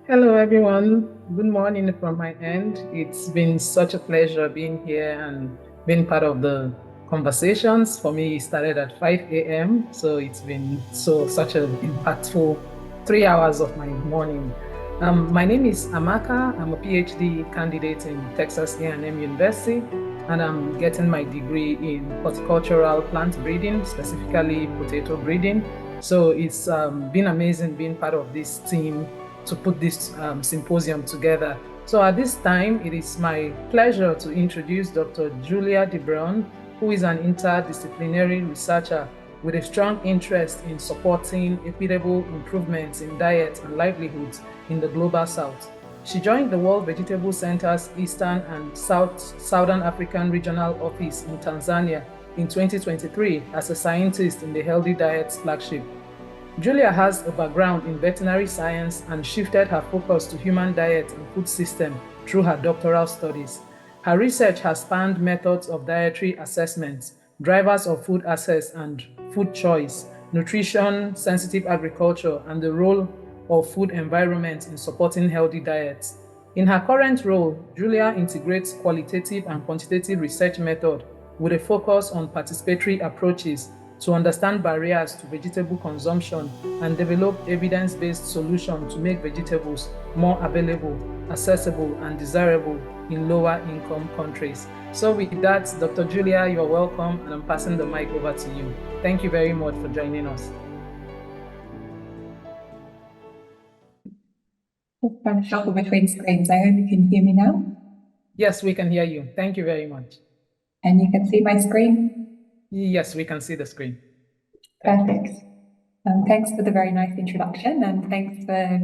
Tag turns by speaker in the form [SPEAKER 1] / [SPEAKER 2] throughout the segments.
[SPEAKER 1] Hello, everyone. Good morning from my end. It's been such a pleasure being here and being part of the conversations. For me, it started at 5 a.m., so it's been such an impactful 3 hours of my morning. My name is Amaka. I'm a PhD candidate in Texas A&M University, and I'm getting my degree in horticultural plant breeding, specifically potato breeding. So it's been amazing being part of this team to put this symposium together. So at this time, it is my pleasure to introduce Dr. Julia Bruyn, who is an interdisciplinary researcher with a strong interest in supporting equitable improvements in diet and livelihoods in the global south. She joined the World Vegetable Center's Eastern and Southern African Regional Office in Tanzania in 2023 as a scientist in the Healthy Diets flagship. Julia has a background in veterinary science and shifted her focus to human diet and food system through her doctoral studies. Her research has spanned methods of dietary assessment, drivers of food access and food choice, nutrition, sensitive agriculture, and the role of food environment in supporting healthy diets. In her current role, Julia integrates qualitative and quantitative research method with a focus on participatory approaches to understand barriers to vegetable consumption and develop evidence-based solutions to make vegetables more available, accessible, and desirable in lower-income countries. So with that, Dr. Julia, you're welcome, and I'm passing the mic over to you. Thank you very much for joining us.
[SPEAKER 2] Just trying to shuffle between screens. I hope you can hear me now.
[SPEAKER 1] Yes, we can hear you. Thank you very much.
[SPEAKER 2] And you can see my screen?
[SPEAKER 1] Yes, we can see the screen.
[SPEAKER 2] Perfect. Thanks for the very nice introduction, and thanks for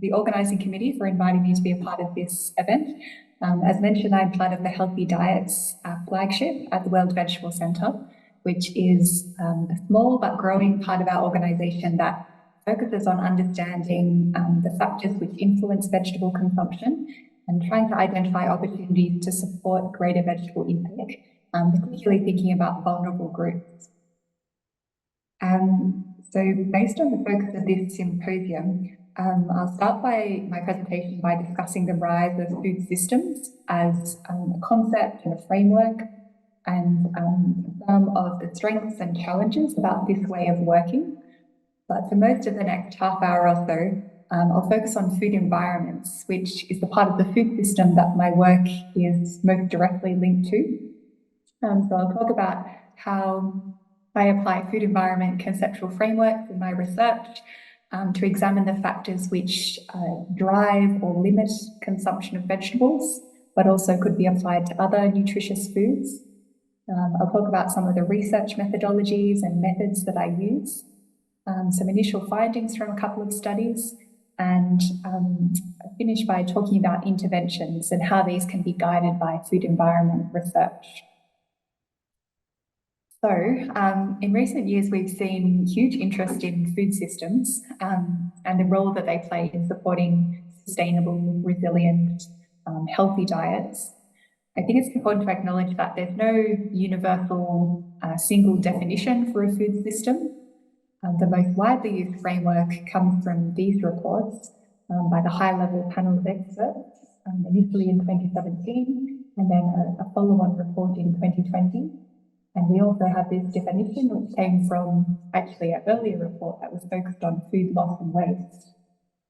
[SPEAKER 2] the organising committee for inviting me to be a part of this event. As mentioned, I'm part of the Healthy Diets flagship at the World Vegetable Centre, which is a small but growing part of our organisation that focuses on understanding the factors which influence vegetable consumption and trying to identify opportunities to support greater vegetable intake, particularly thinking about vulnerable groups. So based on the focus of this symposium, I'll start my presentation by discussing the rise of food systems as a concept and a framework, and some of the strengths and challenges about this way of working. But for most of the next half hour or so, I'll focus on food environments, which is the part of the food system that my work is most directly linked to. So I'll talk about how I apply food environment conceptual frameworks in my research to examine the factors which drive or limit consumption of vegetables, but also could be applied to other nutritious foods. I'll talk about some of the research methodologies and methods that I use, some initial findings from a couple of studies, and finish by talking about interventions and how these can be guided by food environment research. So in recent years, we've seen huge interest in food systems and the role that they play in supporting sustainable, resilient, healthy diets. I think it's important to acknowledge that there's no universal single definition for a food system. The most widely used framework comes from these reports by the high-level panel of experts, initially in 2017, and then a follow-on report in 2020. And we also have this definition, which came from actually an earlier report that was focused on food loss and waste.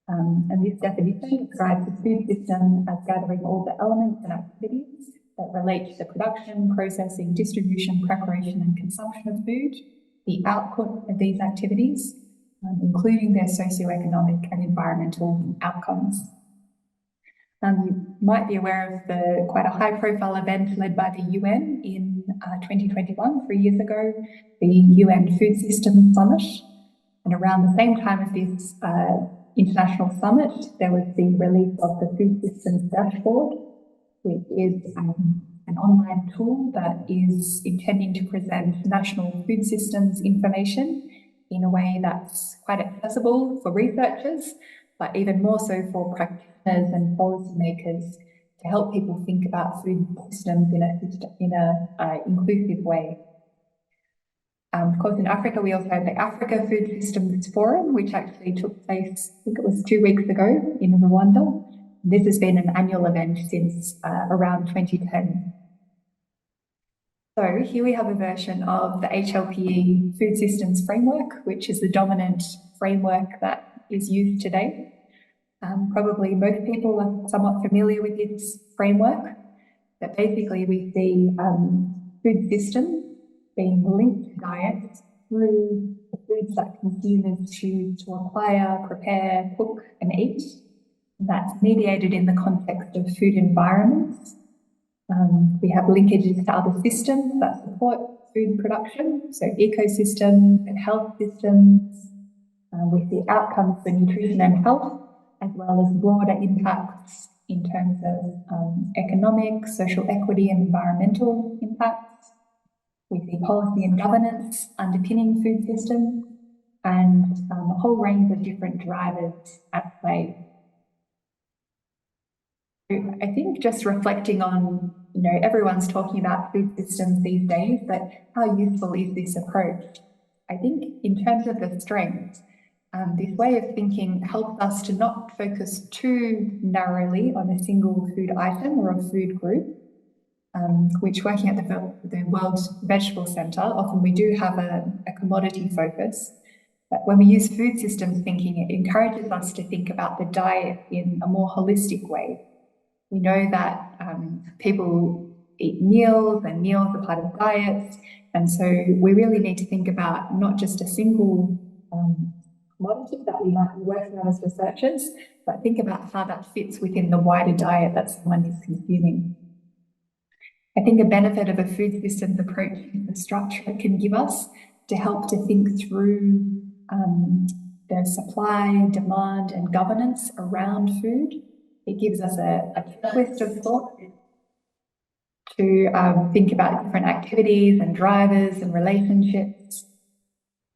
[SPEAKER 2] And this definition describes the food system as gathering all the elements and activities that relate to the production, processing, distribution, preparation, and consumption of food, the output of these activities, including their socioeconomic and environmental outcomes. You might be aware of the quite a high-profile event led by the UN in 2021, 3 years ago, the UN Food Systems Summit. And around the same time of this international summit, there was the release of the Food Systems Dashboard, which is an online tool that is intending to present national food systems information in a way that's quite accessible for researchers, but even more so for practitioners and policymakers to help people think about food systems in an inclusive way. Of course, in Africa, we also have the Africa Food Systems Forum, which actually took place, I think it was 2 weeks ago in Rwanda. This has been an annual event since around 2010. So here we have a version of the HLPE Food Systems Framework, which is the dominant framework that is used today. Probably most people are somewhat familiar with this framework, but basically we see food systems being linked to diets through the foods that consumers choose to acquire, prepare, cook, and eat. And that's mediated in the context of food environments. We have linkages to other systems that support food production, so ecosystems and health systems. We see outcomes for nutrition and health, as well as broader impacts in terms of economic, social equity, and environmental impacts. We see policy and governance underpinning food systems, and a whole range of different drivers at play. I think just reflecting on, everyone's talking about food systems these days, but how useful is this approach? I think in terms of the strengths, this way of thinking helps us to not focus too narrowly on a single food item or a food group, which, working at the World Vegetable Centre, often we do have a commodity focus. But when we use food systems thinking, it encourages us to think about the diet in a more holistic way. We know that people eat meals, and meals are part of diets. And so we really need to think about not just a single commodity that we might be working on as researchers, but think about how that fits within the wider diet that someone is consuming. I think a benefit of a food systems approach is the structure it can give us to help to think through the supply, demand, and governance around food. It gives us a checklist of thought to think about different activities and drivers and relationships.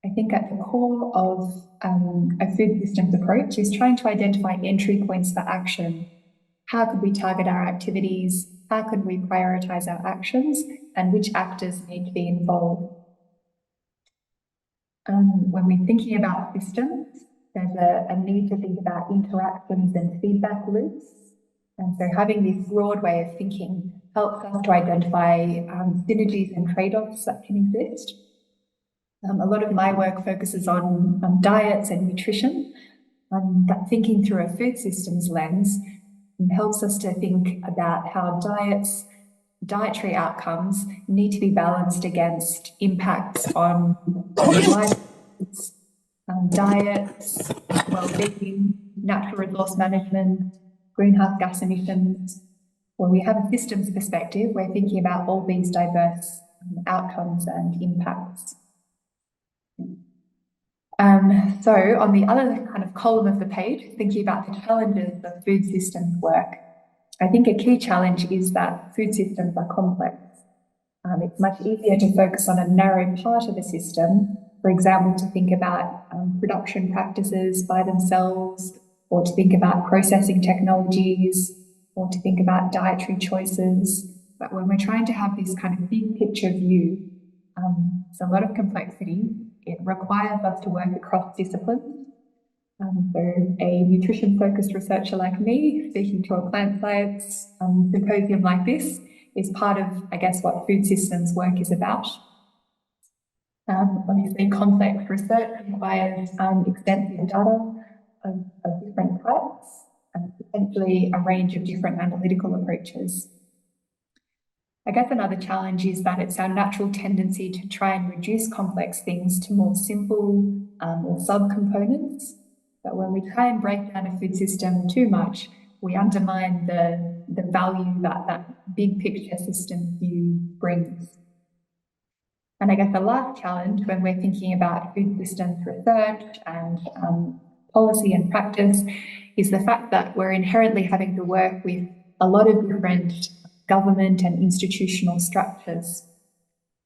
[SPEAKER 2] I think at the core of a food systems approach is trying to identify entry points for action. How could we target our activities? How could we prioritize our actions? And which actors need to be involved? When we're thinking about systems, there's a need to think about interactions and feedback loops. And so having this broad way of thinking helps us to identify synergies and trade-offs that can exist. A lot of my work focuses on diets and nutrition, but thinking through a food systems lens helps us to think about how dietary outcomes need to be balanced against impacts on life, diets, well-being, natural resource management, greenhouse gas emissions. When we have a systems perspective, we're thinking about all these diverse outcomes and impacts. So on the other kind of column of the page, thinking about the challenges of food systems work, I think a key challenge is that food systems are complex. It's much easier to focus on a narrow part of a system, for example, to think about production practices by themselves, or to think about processing technologies, or to think about dietary choices. But when we're trying to have this kind of big picture view, it's a lot of complexity. It requires us to work across disciplines. So a nutrition-focused researcher like me, speaking to a plant science symposium like this, is part of, I guess, what food systems work is about. Obviously, complex research requires extensive data of different types, and potentially a range of different analytical approaches. I guess another challenge is that it's our natural tendency to try and reduce complex things to more simple or subcomponents. But when we try and break down a food system too much, we undermine the value that big picture system view brings. And I guess the last challenge when we're thinking about food systems research and policy and practice is the fact that we're inherently having to work with a lot of different government and institutional structures.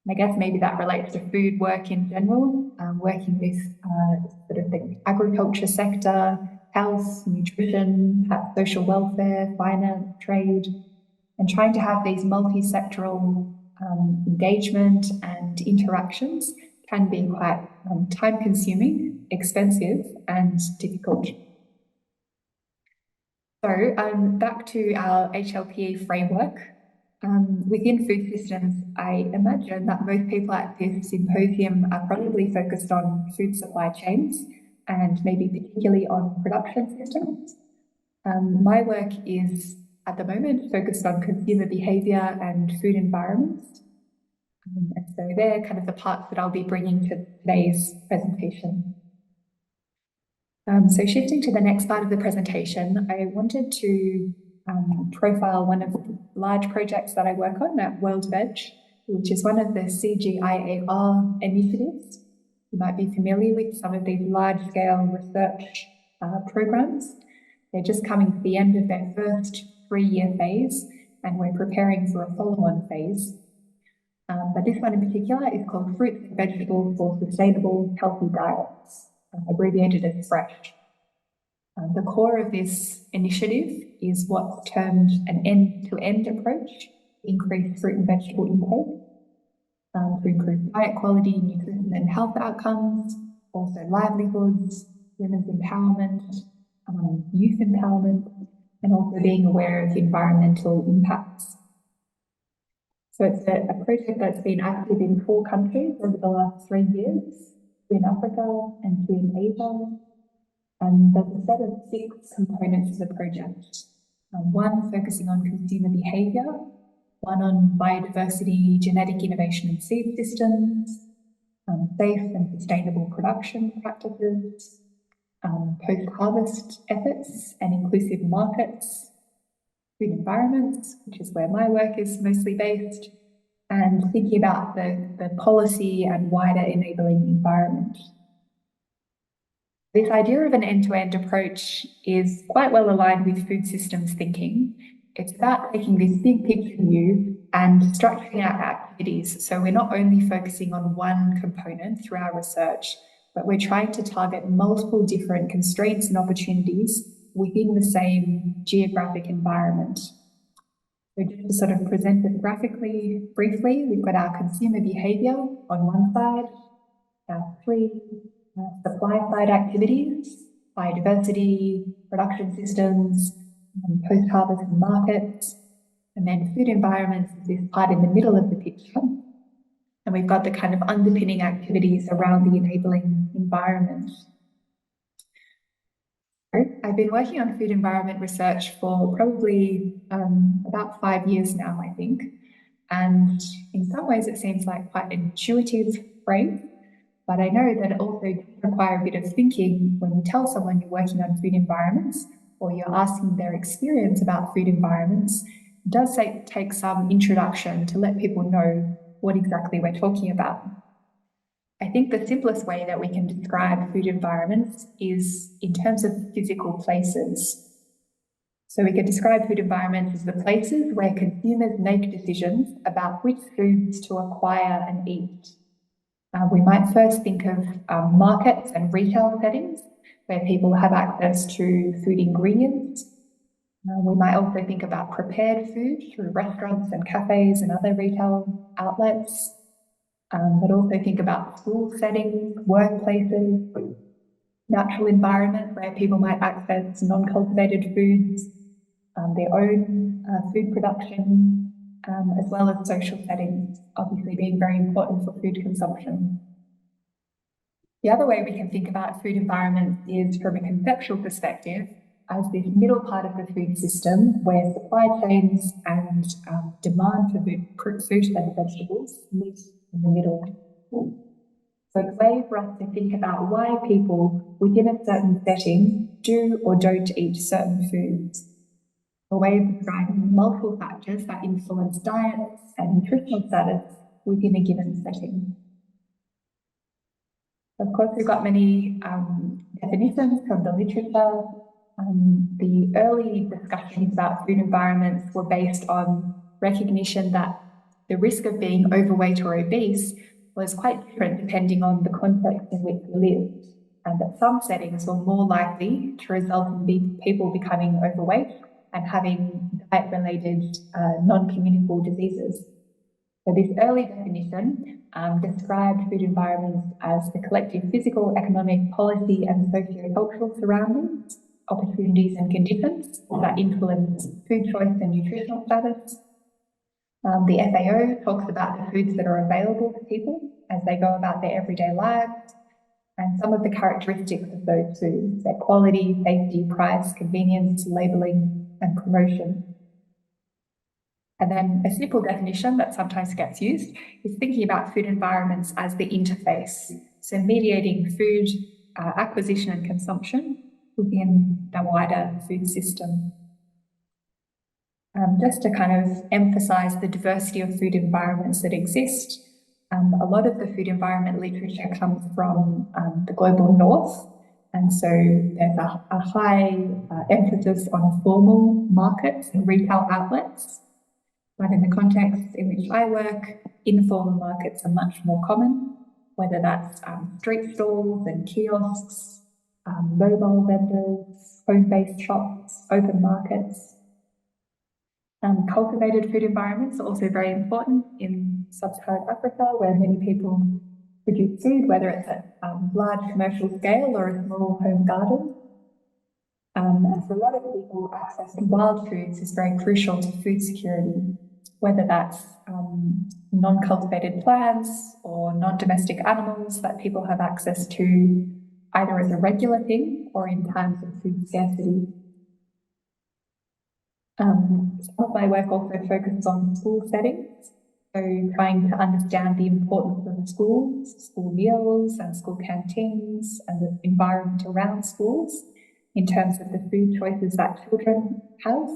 [SPEAKER 2] And I guess maybe that relates to food work in general, working with sort of the agriculture sector, health, nutrition, perhaps social welfare, finance, trade, and trying to have these multi-sectoral engagement and interactions can be quite time-consuming, expensive, and difficult. So back to our HLPE framework. Within food systems, I imagine that most people at this symposium are probably focused on food supply chains and maybe particularly on production systems. My work is at the moment focused on consumer behaviour and food environments. And so they're kind of the parts that I'll be bringing to today's presentation. So shifting to the next part of the presentation, I wanted to profile one of the large projects that I work on at World of Edge, which is one of the CGIAR initiatives. You might be familiar with some of these large-scale research programs. They're just coming to the end of their first 3-year phase, and we're preparing for a follow-on phase. But this one in particular is called Fruits and Vegetables for Sustainable Healthy Diets, abbreviated as FRESH. The core of this initiative is what's termed an end-to-end approach to increase fruit and vegetable intake, to improve diet quality, nutrition and health outcomes, also livelihoods, women's empowerment, youth empowerment, and also being aware of environmental impacts. So it's a project that's been active in 4 countries over the last 3 years, 2 in Africa and 2 in Asia. And there's a set of 6 components of the project. One focusing on consumer behaviour, one on biodiversity, genetic innovation and seed systems, safe and sustainable production practices, post-harvest efforts and inclusive markets, food environments, which is where my work is mostly based, and thinking about the policy and wider enabling environment. This idea of an end-to-end approach is quite well aligned with food systems thinking. It's about taking this big picture view and structuring our activities so we're not only focusing on one component through our research, but we're trying to target multiple different constraints and opportunities within the same geographic environment. So just to sort of present it graphically, briefly, we've got our consumer behaviour on one side, our 3 supply-side activities, biodiversity, production systems, post-harvest and markets, and then food environments is this part in the middle of the picture. And we've got the kind of underpinning activities around the enabling environment. I've been working on food environment research for probably about 5 years now, I think. And in some ways it seems like quite an intuitive phrase, but I know that it also does require a bit of thinking when you tell someone you're working on food environments or you're asking their experience about food environments. It does take some introduction to let people know what exactly we're talking about. I think the simplest way that we can describe food environments is in terms of physical places. So we can describe food environments as the places where consumers make decisions about which foods to acquire and eat. We might first think of markets and retail settings where people have access to food ingredients. We might also think about prepared food through restaurants and cafes and other retail outlets. But also think about school settings, workplaces, natural environments where people might access non-cultivated foods, their own food production, as well as social settings, obviously being very important for food consumption. The other way we can think about food environments is from a conceptual perspective as this middle part of the food system where supply chains and demand for fruit and vegetables meet in the middle. So it's a way for us to think about why people within a certain setting do or don't eat certain foods. A way of describing multiple factors that influence diets and nutritional status within a given setting. Of course, we've got many definitions from the literature. The early discussions about food environments were based on recognition that the risk of being overweight or obese was quite different depending on the context in which we lived, and that some settings were more likely to result in people becoming overweight and having diet-related non-communicable diseases. So this early definition described food environments as the collective physical, economic, policy and socio-cultural surroundings, opportunities and conditions that influence food choice and nutritional status. The FAO talks about the foods that are available to people as they go about their everyday lives, and some of the characteristics of those foods, their quality, safety, price, convenience, labelling, and promotion. And then a simple definition that sometimes gets used is thinking about food environments as the interface, so mediating food acquisition and consumption within the wider food system. Just to kind of emphasise the diversity of food environments that exist, a lot of the food environment literature comes from the global north, and so there's a high emphasis on formal markets and retail outlets. But in the context in which I work, informal markets are much more common, whether that's street stalls and kiosks, mobile vendors, home-based shops, open markets. Cultivated food environments are also very important in sub-Saharan Africa, where many people produce food, whether it's at large commercial scale or a small home garden. And for a lot of people, access to wild foods is very crucial to food security, whether that's non-cultivated plants or non-domestic animals that people have access to either as a regular thing or in times of food scarcity. Some of my work also focuses on school settings, so trying to understand the importance of schools, school meals and school canteens and the environment around schools in terms of the food choices that children have.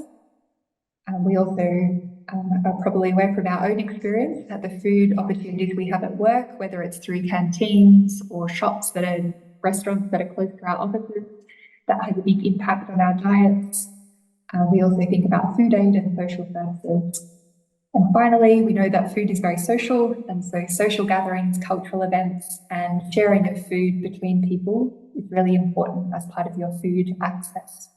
[SPEAKER 2] We also are probably aware from our own experience that the food opportunities we have at work, whether it's through canteens or shops that are restaurants that are close to our offices, that has a big impact on our diets. We also think about food aid and social services. And finally, we know that food is very social, and so social gatherings, cultural events, and sharing of food between people is really important as part of your food access.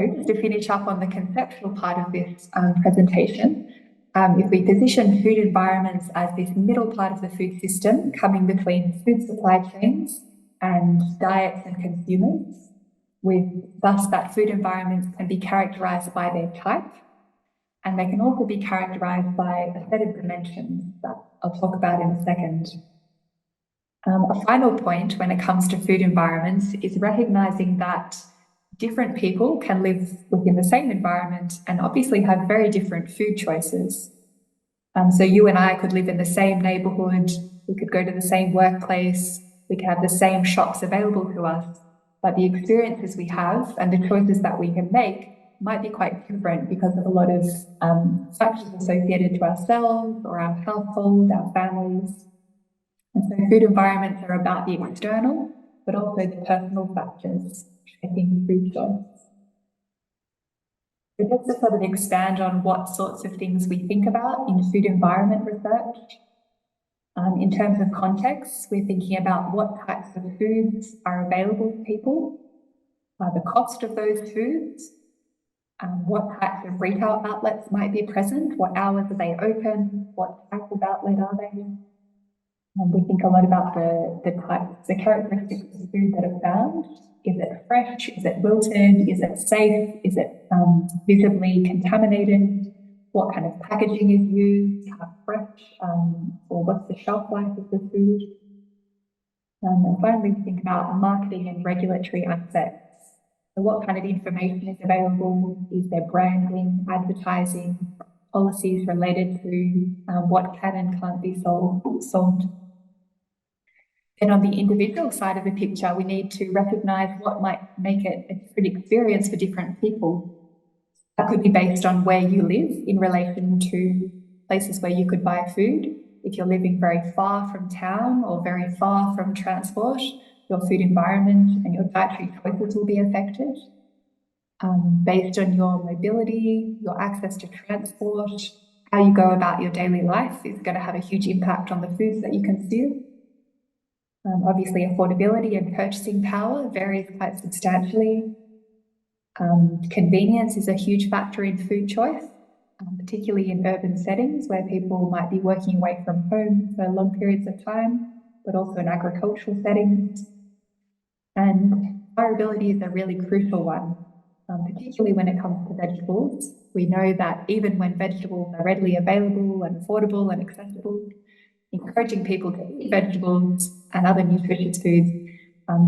[SPEAKER 2] So just to finish up on the conceptual part of this presentation, if we position food environments as this middle part of the food system coming between food supply chains and diets and consumers, with thus that food environments can be characterised by their type, and they can also be characterised by a set of dimensions that I'll talk about in a second. A final point when it comes to food environments is recognising that different people can live within the same environment and obviously have very different food choices. So you and I could live in the same neighbourhood, we could go to the same workplace, we could have the same shops available to us, but the experiences we have and the choices that we can make might be quite different because of a lot of factors associated to ourselves or our household, our families. And so food environments are about the external, but also the personal factors shaping food choice. So just to sort of expand on what sorts of things we think about in food environment research, in terms of context, we're thinking about what types of foods are available to people, the cost of those foods, what types of retail outlets might be present, what hours are they open, what type of outlet are they? We think a lot about the types, the characteristics of food that are found. Is it fresh? Is it wilted? Is it safe? Is it visibly contaminated? What kind of packaging is used? How fresh? Or what's the shelf life of the food? And finally, we think about marketing and regulatory aspects. So what kind of information is available? Is there branding, advertising, policies related to what can and can't be sold? Then on the individual side of the picture, we need to recognise what might make it a different experience for different people. That could be based on where you live in relation to places where you could buy food. If you're living very far from town or very far from transport, your food environment and your dietary choices will be affected. Based on your mobility, your access to transport, how you go about your daily life is going to have a huge impact on the foods that you consume. Obviously, affordability and purchasing power varies quite substantially. Convenience is a huge factor in food choice. particularly in urban settings where people might be working away from home for long periods of time, but also in agricultural settings. And variability is a really crucial one, particularly when it comes to vegetables. We know that even when vegetables are readily available and affordable and accessible, encouraging people to eat vegetables and other nutritious foods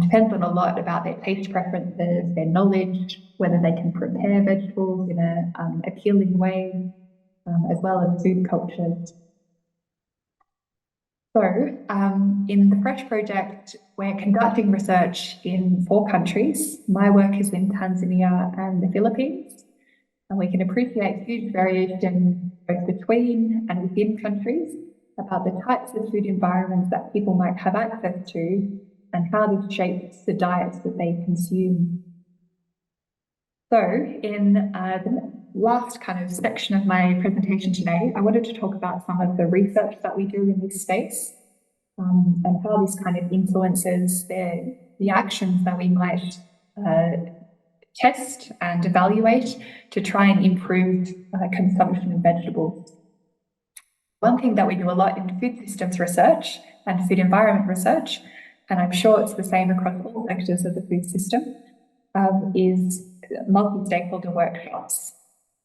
[SPEAKER 2] depends on a lot about their taste preferences, their knowledge, whether they can prepare vegetables in an appealing way, as well as food cultures. So in the FRESH project, we're conducting research in 4 countries. My work is in Tanzania and the Philippines, and we can appreciate huge variation both between and within countries about the types of food environments that people might have access to and how this shapes the diets that they consume. So in the last kind of section of my presentation today, I wanted to talk about some of the research that we do in this space and how this kind of influences the actions that we might test and evaluate to try and improve consumption of vegetables. One thing that we do a lot in food systems research and food environment research, and I'm sure it's the same across all sectors of the food system, is multi-stakeholder workshops.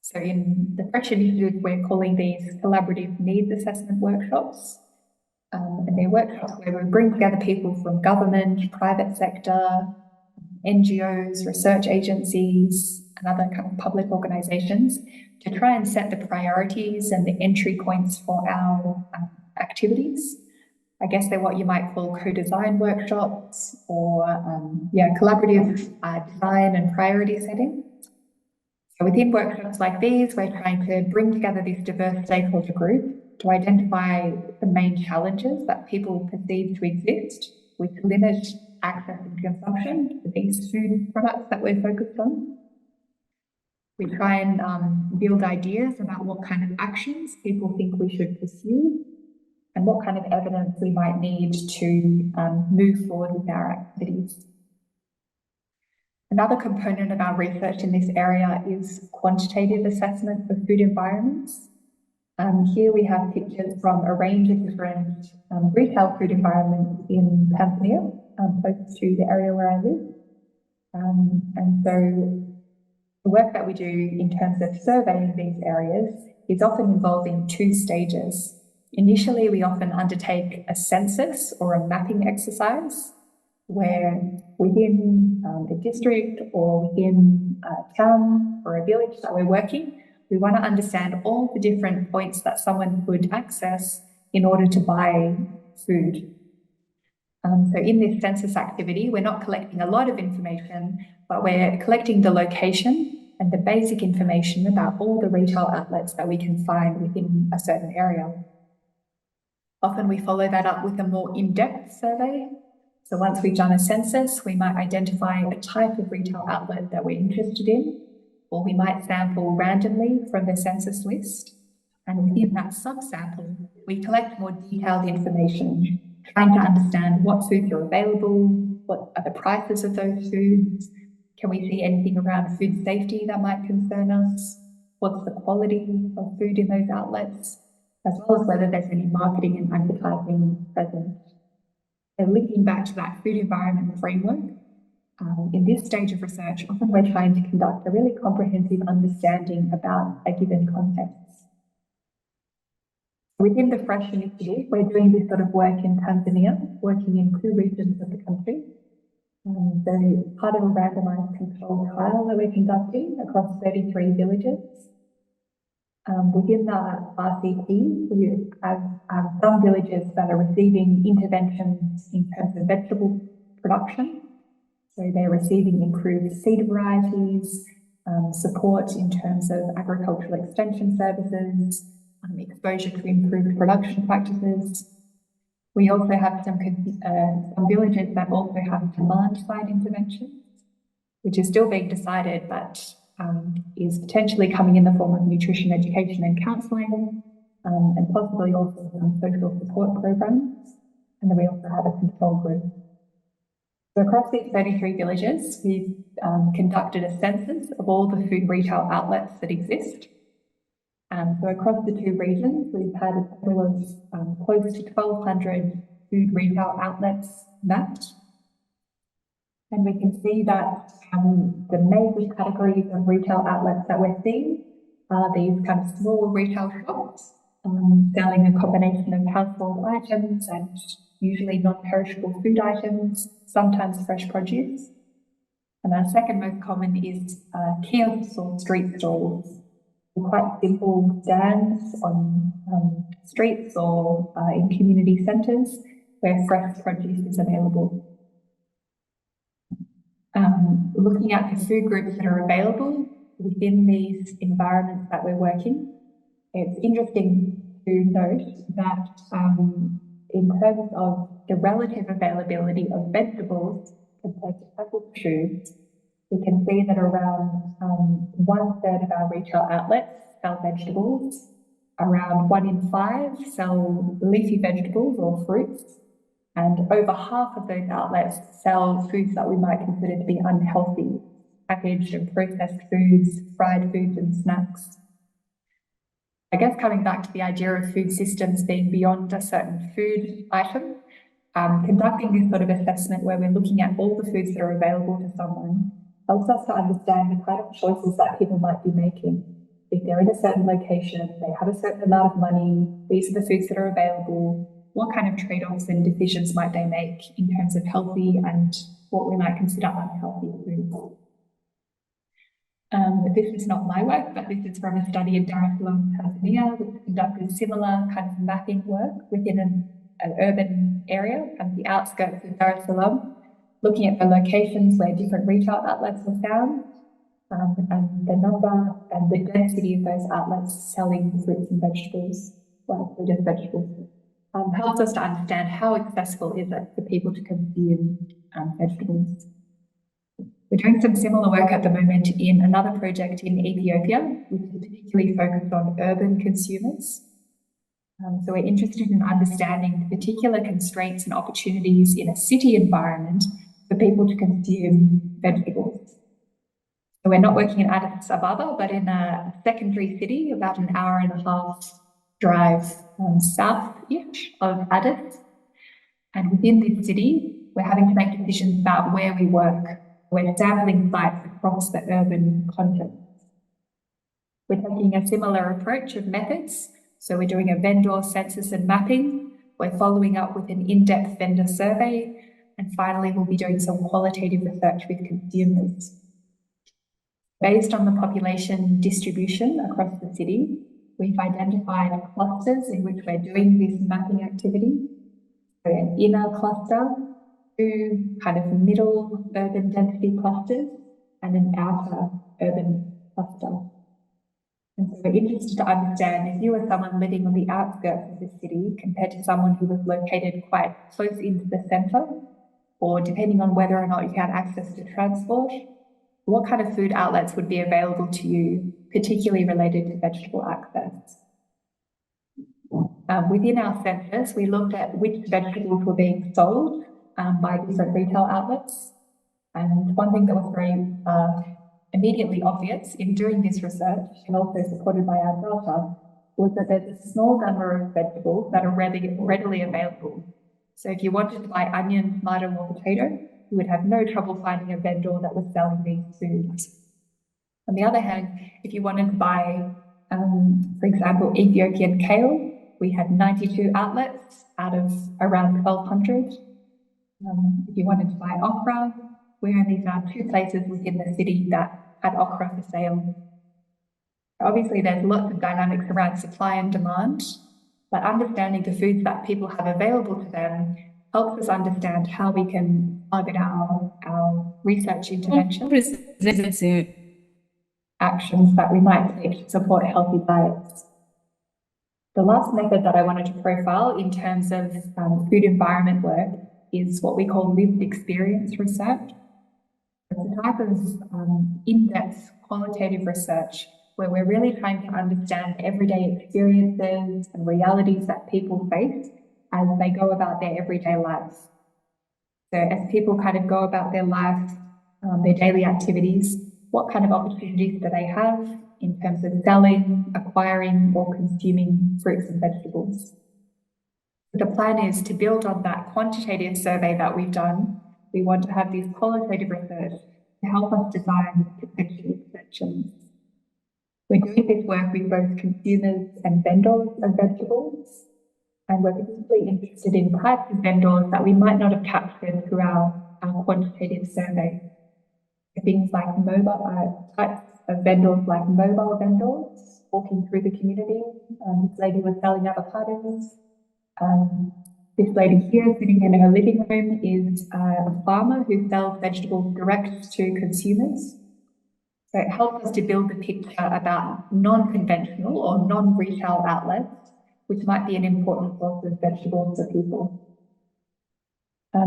[SPEAKER 2] So in the FRESH initiative, we're calling these collaborative needs assessment workshops. And they're workshops where we bring together people from government, private sector, NGOs, research agencies, and other kind of public organizations to try and set the priorities and the entry points for our activities. I guess they're what you might call co-design workshops or collaborative design and priority setting. So within workshops like these, we're trying to bring together this diverse stakeholder group to identify the main challenges that people perceive to exist, which limit access and consumption to these food products that we're focused on. We try and build ideas about what kind of actions people think we should pursue and what kind of evidence we might need to move forward with our activities. Another component of our research in this area is quantitative assessment of food environments. Here we have pictures from a range of different retail food environments in Tanzania, close to the area where I live. And so the work that we do in terms of surveying these areas is often involving 2 stages. Initially, we often undertake a census or a mapping exercise where within a district or within a town or a village that we're working, we want to understand all the different points that someone could access in order to buy food. So in this census activity, we're not collecting a lot of information, but we're collecting the location and the basic information about all the retail outlets that we can find within a certain area. Often we follow that up with a more in-depth survey. So once we've done a census, we might identify a type of retail outlet that we're interested in, or we might sample randomly from the census list. And within that subsample, we collect more detailed information, trying to understand what foods are available, what are the prices of those foods, can we see anything around food safety that might concern us, what's the quality of food in those outlets, as well as whether there's any marketing and advertising present. So linking back to that food environment framework, in this stage of research, often we're trying to conduct a really comprehensive understanding about a given context. Within the FRESH initiative, we're doing this sort of work in Tanzania, working in 2 regions of the country. So part of a randomized controlled trial that we're conducting across 33 villages. Within the RCT, we have some villages that are receiving interventions in terms of vegetable production. So they're receiving improved seed varieties, support in terms of agricultural extension services, exposure to improved production practices. We also have some villages that also have demand-side interventions, which is still being decided, but is potentially coming in the form of nutrition education and counselling, and possibly also some social support programs. And then we also have a control group. So across these 33 villages, we've conducted a census of all the food retail outlets that exist. So across the two regions, we've had a total of close to 1,200 food retail outlets mapped. And we can see that the major categories of retail outlets that we're seeing are these kind of small retail shops selling a combination of household items and usually non-perishable food items, sometimes fresh produce. And our second most common is kiosks or street stalls. Quite simple stands on streets or in community centres where fresh produce is available. Looking at the food groups that are available within these environments that we're working, it's interesting to note that in terms of the relative availability of vegetables compared to packaged foods, we can see that around 1/3 of our retail outlets sell vegetables, around 1 in 5 sell leafy vegetables or fruits, and over half of those outlets sell foods that we might consider to be unhealthy, packaged and processed foods, fried foods and snacks. I guess coming back to the idea of food systems being beyond a certain food item, conducting this sort of assessment where we're looking at all the foods that are available to someone helps us to understand the kind of choices that people might be making. If they're in a certain location, they have a certain amount of money, these are the foods that are available, what kind of trade-offs and decisions might they make in terms of healthy and what we might consider unhealthy foods. This is not my work, but this is from a study in Dar es Salaam, Tanzania, which conducted similar kind of mapping work within an urban area and the outskirts of Dar es Salaam, looking at the locations where different retail outlets were found, and the number and the density of those outlets selling fruits and vegetables, well, fruit and vegetables, helps us to understand how accessible is it for people to consume vegetables. We're doing some similar work at the moment in another project in Ethiopia, which is particularly focused on urban consumers. So we're interested in understanding the particular constraints and opportunities in a city environment for people to consume vegetables. So we're not working in Addis Ababa, but in a secondary city, about an hour and a half drive south-ish of Addis. And within this city, we're having to make decisions about where we work. We're sampling sites across the urban context. We're taking a similar approach of methods. So we're doing a vendor census and mapping. We're following up with an in-depth vendor survey. And finally, we'll be doing some qualitative research with consumers. Based on the population distribution across the city, we've identified clusters in which we're doing this mapping activity. So an inner cluster, 2 kind of middle urban density clusters, and an outer urban cluster. And so we're interested to understand if you were someone living on the outskirts of the city compared to someone who was located quite close into the centre, or depending on whether or not you had access to transport, what kind of food outlets would be available to you, particularly related to vegetable access. Within our census, we looked at which vegetables were being sold by different retail outlets. And one thing that was very immediately obvious in doing this research, and also supported by our data, was that there's a small number of vegetables that are readily available. So if you wanted to buy onion, tomato, or potato, you would have no trouble finding a vendor that was selling these foods. On the other hand, if you wanted to buy, for example, Ethiopian kale, we had 92 outlets out of around 1,200. If you wanted to buy okra, we only found 2 places within the city that had okra for sale. Obviously, there's lots of dynamics around supply and demand, but understanding the foods that people have available to them helps us understand how we can target our research interventions, actions that we might take to support healthy diets. The last method that I wanted to profile in terms of food environment work is what we call lived experience research. It's a type of in-depth qualitative research where we're really trying to understand everyday experiences and realities that people face as they go about their everyday lives. So as people kind of go about their lives, their daily activities, what kind of opportunities do they have? in terms of selling, acquiring, or consuming fruits and vegetables. The plan is to build on that quantitative survey that we've done. We want to have this qualitative research to help us design potential interventions. We're doing this work with both consumers and vendors of vegetables, and we're particularly interested in types of vendors that we might not have captured through our quantitative survey. Things like mobile types of vendors, like mobile vendors walking through the community. This lady was selling avocados. This lady here sitting in her living room is a farmer who sells vegetables direct to consumers. So it helps us to build the picture about non-conventional or non-retail outlets, which might be an important source of vegetables for people.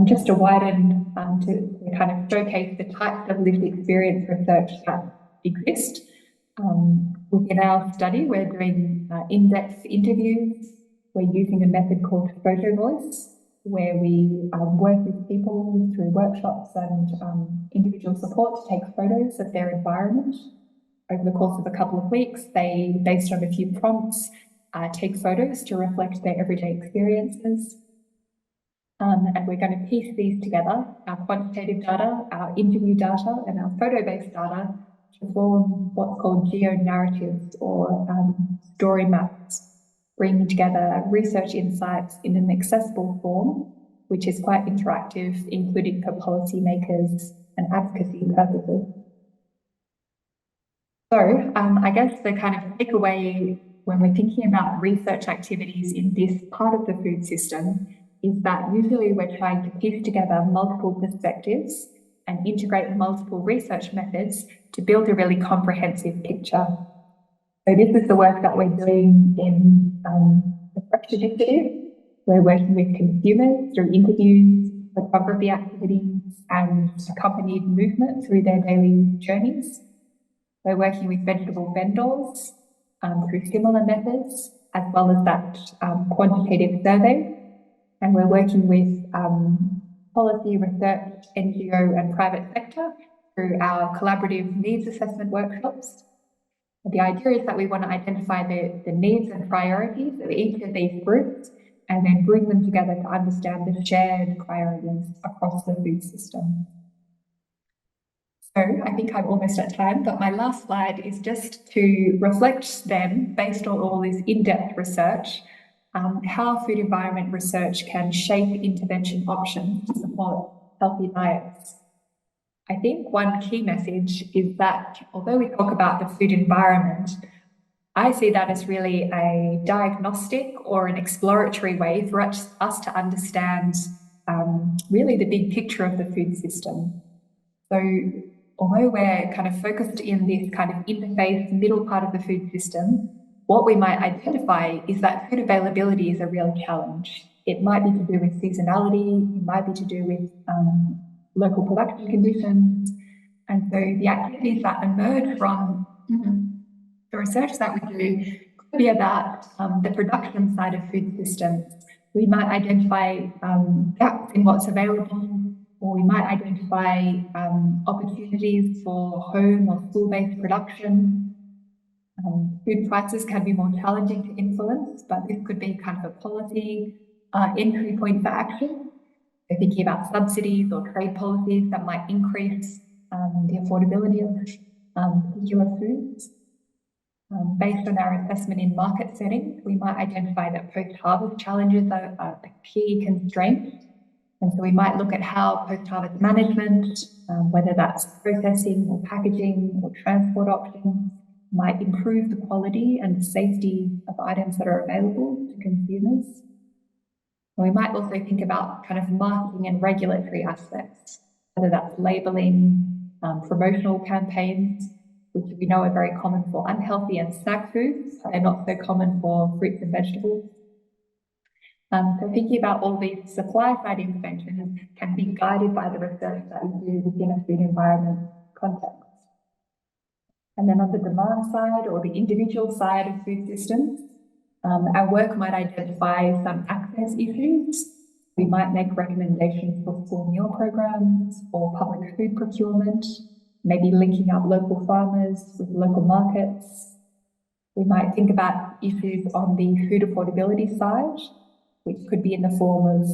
[SPEAKER 2] Just to widen, to kind of showcase the types of lived experience research that exist. Within our study, we're doing in-depth interviews. We're using a method called photo voice, where we work with people through workshops and individual support to take photos of their environment. Over the course of a couple of weeks, they, based on a few prompts, take photos to reflect their everyday experiences. And we're going to piece these together, our quantitative data, our interview data, and our photo-based data to form what's called geo-narratives or story maps, bringing together research insights in an accessible form, which is quite interactive, including for policymakers and advocacy purposes. So I guess the kind of takeaway when we're thinking about research activities in this part of the food system is that usually we're trying to piece together multiple perspectives and integrate multiple research methods to build a really comprehensive picture. So this is the work that we're doing in the Fresh Initiative. We're working with consumers through interviews, photography activities, and accompanied movement through their daily journeys. We're working with vegetable vendors through similar methods, as well as that quantitative survey. And we're working with policy, research, NGO, and private sector through our collaborative needs assessment workshops. The idea is that we want to identify the needs and priorities of each of these groups and then bring them together to understand the shared priorities across the food system. So I think I'm almost at time, but my last slide is just to reflect then, based on all this in-depth research, how food environment research can shape intervention options to support healthy diets. I think one key message is that although we talk about the food environment, I see that as really a diagnostic or an exploratory way for us to understand really the big picture of the food system. So although we're kind of focused in this kind of interface middle part of the food system, what we might identify is that food availability is a real challenge. It might be to do with seasonality, it might be to do with local production conditions. And so the activities that emerge from the research that we do could be about the production side of food systems. We might identify gaps in what's available, or we might identify opportunities for home or school-based production. Food prices can be more challenging to influence, but this could be kind of a policy entry point for action. So thinking about subsidies or trade policies that might increase the affordability of particular foods. Based on our assessment in market settings, we might identify that post-harvest challenges are a key constraint. And so we might look at how post-harvest management, whether that's processing or packaging or transport options, might improve the quality and the safety of items that are available to consumers. And we might also think about kind of marketing and regulatory aspects, whether that's labelling, promotional campaigns, which we know are very common for unhealthy and snack foods. They're not so common for fruits and vegetables. So thinking about all these supply side interventions can be guided by the research that we do within a food environment context. And then on the demand side or the individual side of food systems, our work might identify some access issues. We might make recommendations for school meal programs or public food procurement. maybe linking up local farmers with local markets. We might think about issues on the food affordability side, which could be in the form of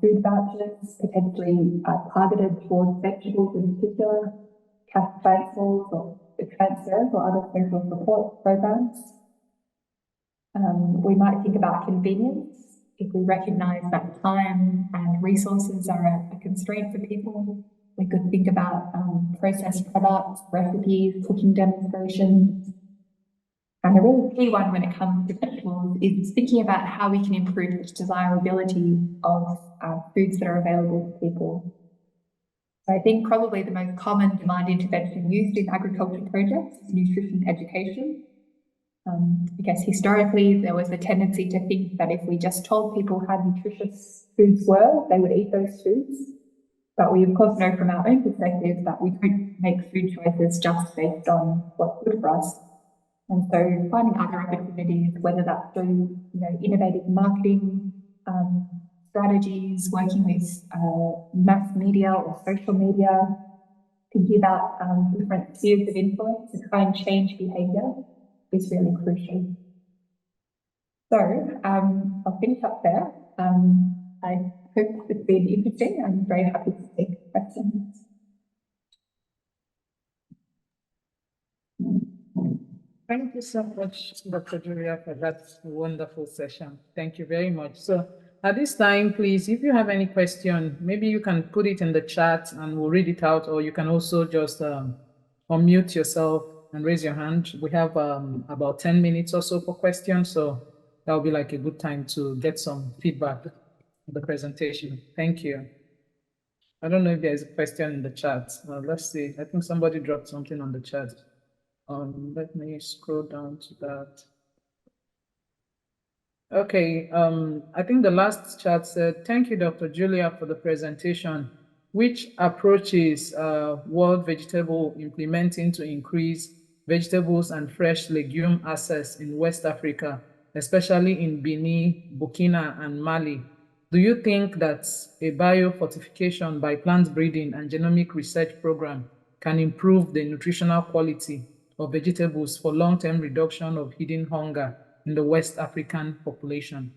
[SPEAKER 2] food vouchers, potentially targeted towards vegetables in particular, cash transfers or transfers or other social support programs. We might think about convenience. If we recognise that time and resources are a constraint for people, we could think about processed products, recipes, cooking demonstrations. And a really key one when it comes to vegetables is thinking about how we can improve the desirability of foods that are available to people. So I think probably the most common demand intervention used in agriculture projects is nutrition education. I guess historically there was a tendency to think that if we just told people how nutritious foods were, they would eat those foods. But we of course know from our own perspective that we don't make food choices just based on what's good for us. And so finding other opportunities, whether that's through innovative marketing strategies, working with mass media or social media, thinking about different spheres of influence to try and change behaviour is really crucial. So I'll finish up there. I hope it's been interesting. I'm very happy to take questions.
[SPEAKER 1] Thank you so much, Dr. Julia, for that wonderful session. Thank you very much. So at this time, please, if you have any question, maybe you can put it in the chat and we'll read it out, or you can also just unmute yourself and raise your hand. We have about 10 minutes or so for questions, so that'll be like a good time to get some feedback on the presentation. Thank you. I don't know if there's a question in the chat. Let's see. I think somebody dropped something on the chat. Let me scroll down to that. Okay, I think the last chat said, thank you, Dr. Julia, for the presentation. Which approaches World Vegetable implementing to increase vegetables and fresh legume access in West Africa, especially in Benin, Burkina, and Mali? Do you think that a biofortification by plant breeding and genomic research program can improve the nutritional quality of vegetables for long-term reduction of hidden hunger in the West African population?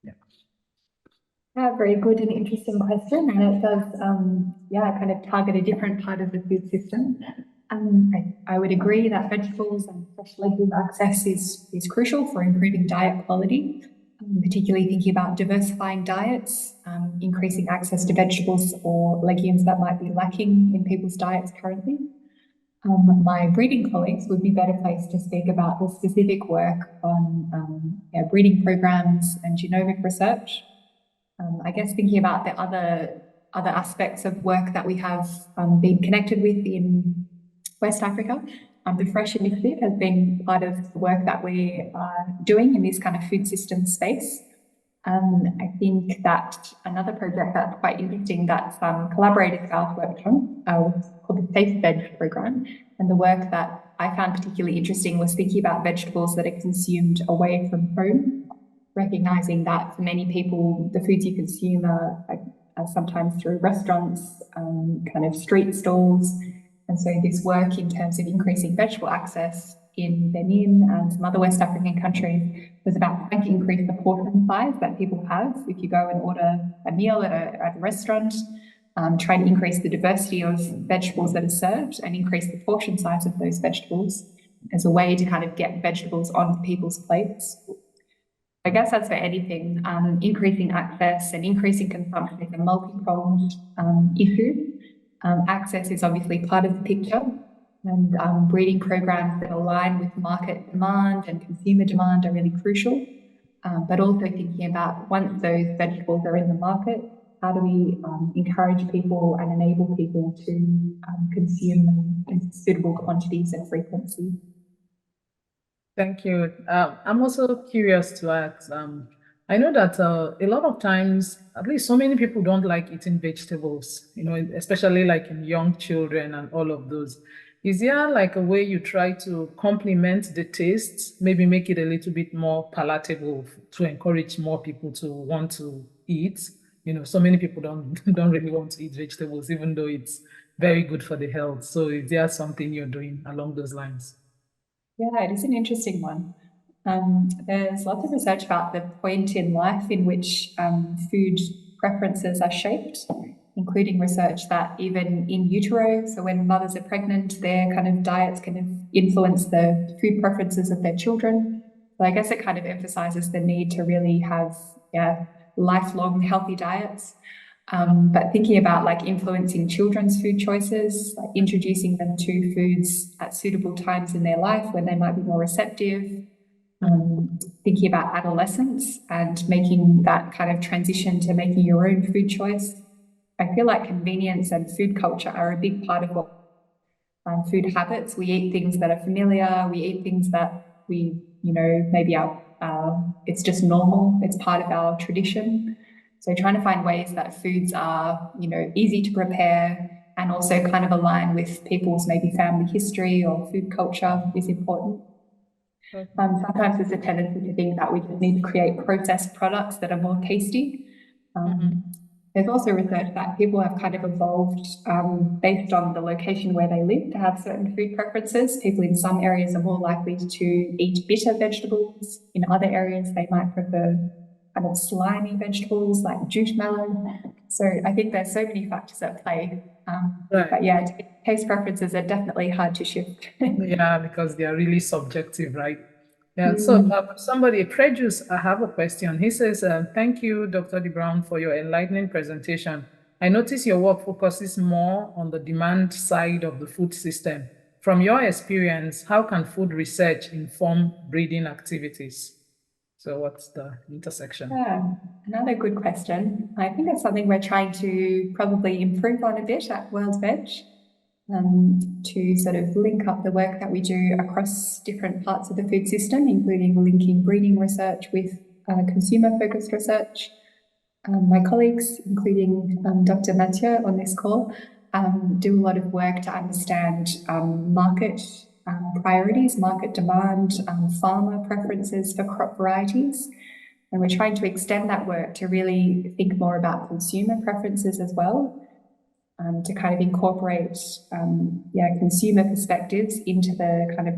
[SPEAKER 2] Yeah, very good and interesting question, and it does, kind of target a different part of the food system. I would agree that vegetables and fresh legume access is crucial for improving diet quality, particularly thinking about diversifying diets, increasing access to vegetables or legumes that might be lacking in people's diets currently. My breeding colleagues would be better placed to speak about the specific work on breeding programs and genomic research. I guess thinking about the other aspects of work that we have been connected with in West Africa, the Fresh Initiative has been part of the work that we are doing in this kind of food system space. I think that another project that's quite interesting that some collaborators of ours worked on was called the Safe Veg program. And the work that I found particularly interesting was thinking about vegetables that are consumed away from home, recognizing that for many people, the foods you consume are sometimes through restaurants, kind of street stalls. And so this work in terms of increasing vegetable access in Benin and some other West African countries was about trying to increase the portion size that people have. If you go and order a meal at a restaurant, try to increase the diversity of vegetables that are served and increase the portion size of those vegetables as a way to kind of get vegetables onto people's plates. I guess that's for anything. Increasing access and increasing consumption is a multi-pronged issue. Access is obviously part of the picture, and breeding programs that align with market demand and consumer demand are really crucial. But also thinking about once those vegetables are in the market, how do we encourage people and enable people to consume them in suitable quantities and frequency?
[SPEAKER 1] Thank you. I'm also curious to ask, I know that a lot of times, at least so many people don't like eating vegetables, especially like in young children and all of those. Is there like a way you try to complement the taste, maybe make it a little bit more palatable to encourage more people to want to eat? So many people don't really want to eat vegetables, even though it's very good for the health. So is there something you're doing along those lines?
[SPEAKER 2] Yeah, it is an interesting one. There's lots of research about the point in life in which food preferences are shaped, including research that even in utero, so when mothers are pregnant, their kind of diets can influence the food preferences of their children. So I guess it kind of emphasizes the need to really have lifelong healthy diets. But thinking about like influencing children's food choices, like introducing them to foods at suitable times in their life when they might be more receptive, thinking about adolescence and making that kind of transition to making your own food choice. I feel like convenience and food culture are a big part of what food habits. We eat things that are familiar. We eat things that we, maybe it's just normal. It's part of our tradition. So trying to find ways that foods are, easy to prepare and also kind of align with people's maybe family history or food culture is important. Sometimes there's a tendency to think that we just need to create processed products that are more tasty. There's also research that people have kind of evolved based on the location where they live to have certain food preferences. People in some areas are more likely to eat bitter vegetables. In other areas, they might prefer kind of slimy vegetables like jute melon. So I think there's so many factors at play.
[SPEAKER 1] Right.
[SPEAKER 2] But yeah, taste preferences are definitely hard to shift.
[SPEAKER 1] Yeah, because they are really subjective, right? Yeah. So somebody, Prejuice, I have a question. He says, thank you, Dr. De Bruyn, for your enlightening presentation. I notice your work focuses more on the demand side of the food system. From your experience, how can food research inform breeding activities? So what's the intersection?
[SPEAKER 2] Yeah, another good question. I think it's something we're trying to probably improve on a bit at World Veg, to sort of link up the work that we do across different parts of the food system, including linking breeding research with consumer-focused research. My colleagues, including Dr. Mathieu on this call, do a lot of work to understand market priorities, market demand, farmer preferences for crop varieties. And we're trying to extend that work to really think more about consumer preferences as well, to kind of incorporate consumer perspectives into the kind of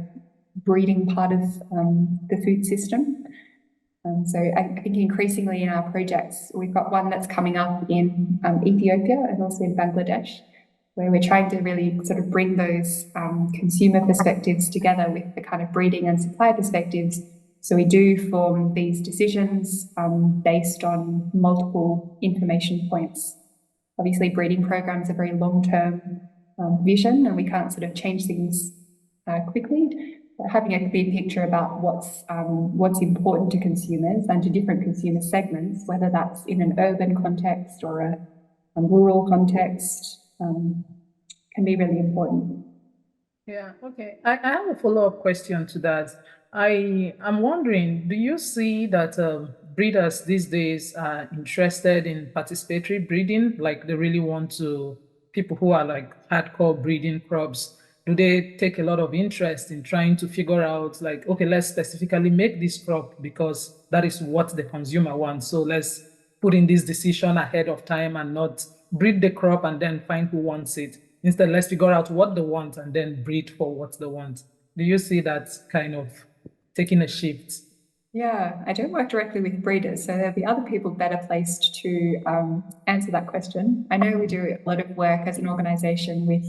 [SPEAKER 2] breeding part of the food system. So I think increasingly in our projects, we've got one that's coming up in Ethiopia and also in Bangladesh, where we're trying to really sort of bring those consumer perspectives together with the kind of breeding and supply perspectives. So we do form these decisions based on multiple information points. Obviously, breeding programs are very long-term vision, and we can't sort of change things quickly. But having a clear picture about what's important to consumers and to different consumer segments, whether that's in an urban context or a rural context, can be really important.
[SPEAKER 1] Yeah, okay. I have a follow-up question to that. I'm wondering, do you see that breeders these days are interested in participatory breeding? Like they really want to, people who are like hardcore breeding crops, do they take a lot of interest in trying to figure out like, okay, let's specifically make this crop because that is what the consumer wants. So let's put in this decision ahead of time and not breed the crop and then find who wants it. Instead, let's figure out what they want and then breed for what they want. Do you see that kind of taking a shift?
[SPEAKER 2] Yeah, I don't work directly with breeders, so there'll be other people better placed to answer that question. I know we do a lot of work as an organisation with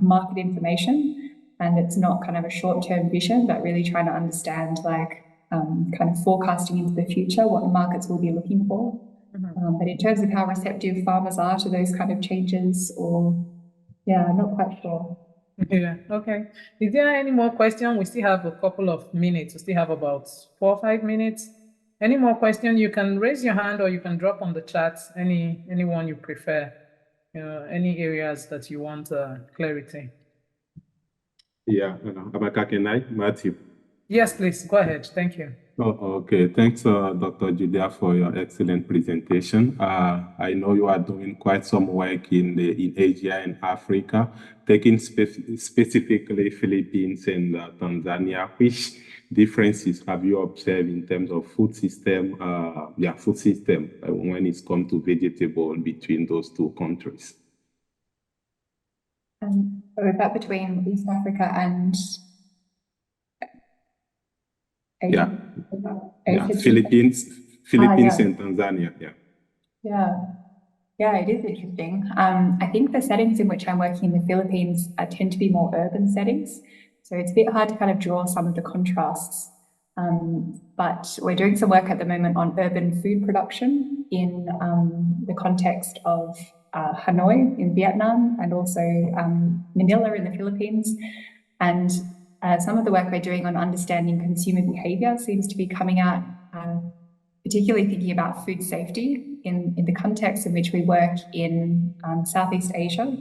[SPEAKER 2] market information, and it's not kind of a short-term vision, but really trying to understand like kind of forecasting into the future what the markets will be looking for. But in terms of how receptive farmers are to those kind of changes, I'm not quite sure.
[SPEAKER 1] Yeah, okay. Is there any more question? We still have a couple of minutes. We still have about 4 or 5 minutes. Any more question? You can raise your hand or you can drop on the chat. Anyone you prefer. Any areas that you want clarity.
[SPEAKER 3] Yeah, Amaka, can I? Matthew.
[SPEAKER 1] Yes, please. Go ahead. Thank you.
[SPEAKER 3] Oh, okay. Thanks, Dr. Julia, for your excellent presentation. I know you are doing quite some work in Asia and Africa, taking specifically Philippines and Tanzania. Which differences have you observed in terms of food system, when it's come to vegetable between those two countries?
[SPEAKER 2] So is that between East Africa and Asia?
[SPEAKER 3] Yeah, Philippines
[SPEAKER 2] yeah.
[SPEAKER 3] and Tanzania,
[SPEAKER 2] Yeah, it is interesting. I think the settings in which I'm working in the Philippines tend to be more urban settings. So it's a bit hard to kind of draw some of the contrasts. But we're doing some work at the moment on urban food production in the context of Hanoi in Vietnam and also Manila in the Philippines. And some of the work we're doing on understanding consumer behavior seems to be coming out, particularly thinking about food safety in the context in which we work in Southeast Asia.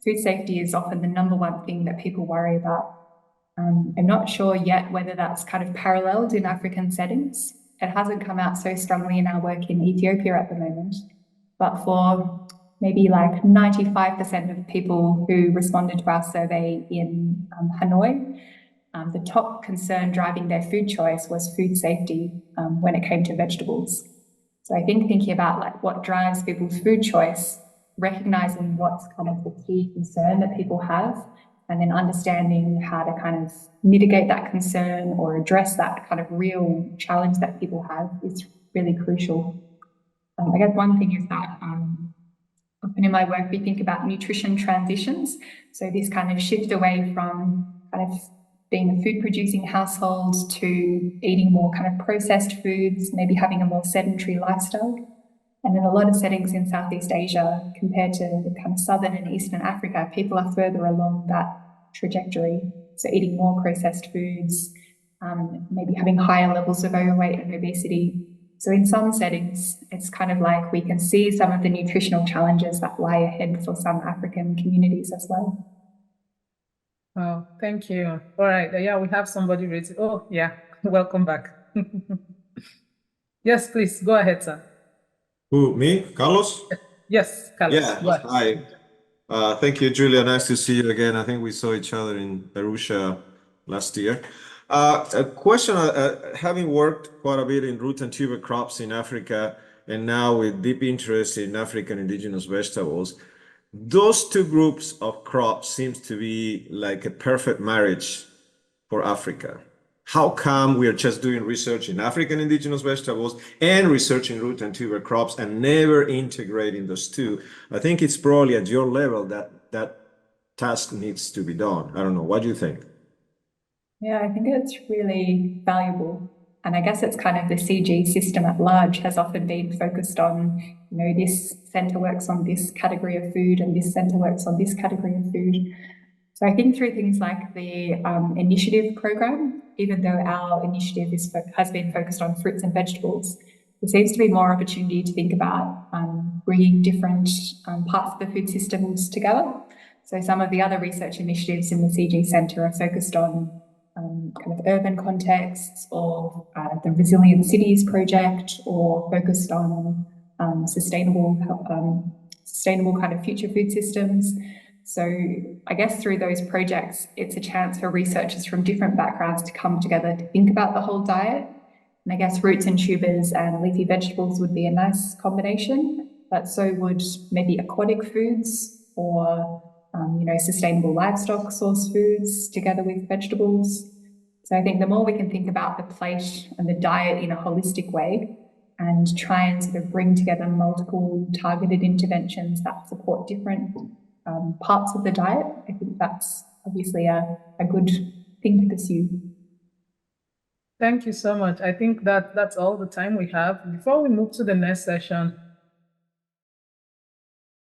[SPEAKER 2] Food safety is often the number one thing that people worry about. I'm not sure yet whether that's kind of paralleled in African settings. It hasn't come out so strongly in our work in Ethiopia at the moment, but for maybe like 95% of people who responded to our survey in Hanoi, the top concern driving their food choice was food safety when it came to vegetables. So I think thinking about like what drives people's food choice, recognizing what's kind of the key concern that people have, and then understanding how to kind of mitigate that concern or address that kind of real challenge that people have is really crucial. I guess one thing is that often in my work we think about nutrition transitions. So this kind of shift away from kind of being a food producing household to eating more kind of processed foods, maybe having a more sedentary lifestyle. And in a lot of settings in Southeast Asia, compared to kind of Southern and Eastern Africa, people are further along that trajectory. So eating more processed foods, maybe having higher levels of overweight and obesity. So in some settings, it's kind of like we can see some of the nutritional challenges that lie ahead for some African communities as well.
[SPEAKER 1] Oh, thank you. All right. Yeah, we have somebody raising. Oh, yeah. Welcome back. Yes, please go ahead, sir.
[SPEAKER 4] Who, me? Carlos?
[SPEAKER 1] Yes, Carlos.
[SPEAKER 4] Yeah,
[SPEAKER 1] Go ahead.
[SPEAKER 4] hi. Thank you, Julia. Nice to see you again. I think we saw each other in Arusha last year. A question, having worked quite a bit in root and tuber crops in Africa, and now with deep interest in African indigenous vegetables, those two groups of crops seems to be like a perfect marriage for Africa. How come we are just doing research in African indigenous vegetables and researching root and tuber crops and never integrating those two? I think it's probably at your level that task needs to be done. I don't know. What do you think?
[SPEAKER 2] Yeah, I think it's really valuable. And I guess it's kind of the CG system at large has often been focused on, you know, this center works on this category of food and this center works on this category of food. So I think through things like the initiative program, even though our initiative has been focused on fruits and vegetables, there seems to be more opportunity to think about bringing different parts of the food systems together. So some of the other research initiatives in the CG Centre are focused on kind of urban contexts or the Resilient Cities project, or focused on sustainable kind of future food systems. So I guess through those projects, it's a chance for researchers from different backgrounds to come together to think about the whole diet. And I guess roots and tubers and leafy vegetables would be a nice combination, but so would maybe aquatic foods or sustainable livestock source foods together with vegetables. So I think the more we can think about the plate and the diet in a holistic way and try and sort of bring together multiple targeted interventions that support different parts of the diet, I think that's obviously a good thing to pursue.
[SPEAKER 1] Thank you so much. I think that's all the time we have. Before we move to the next session,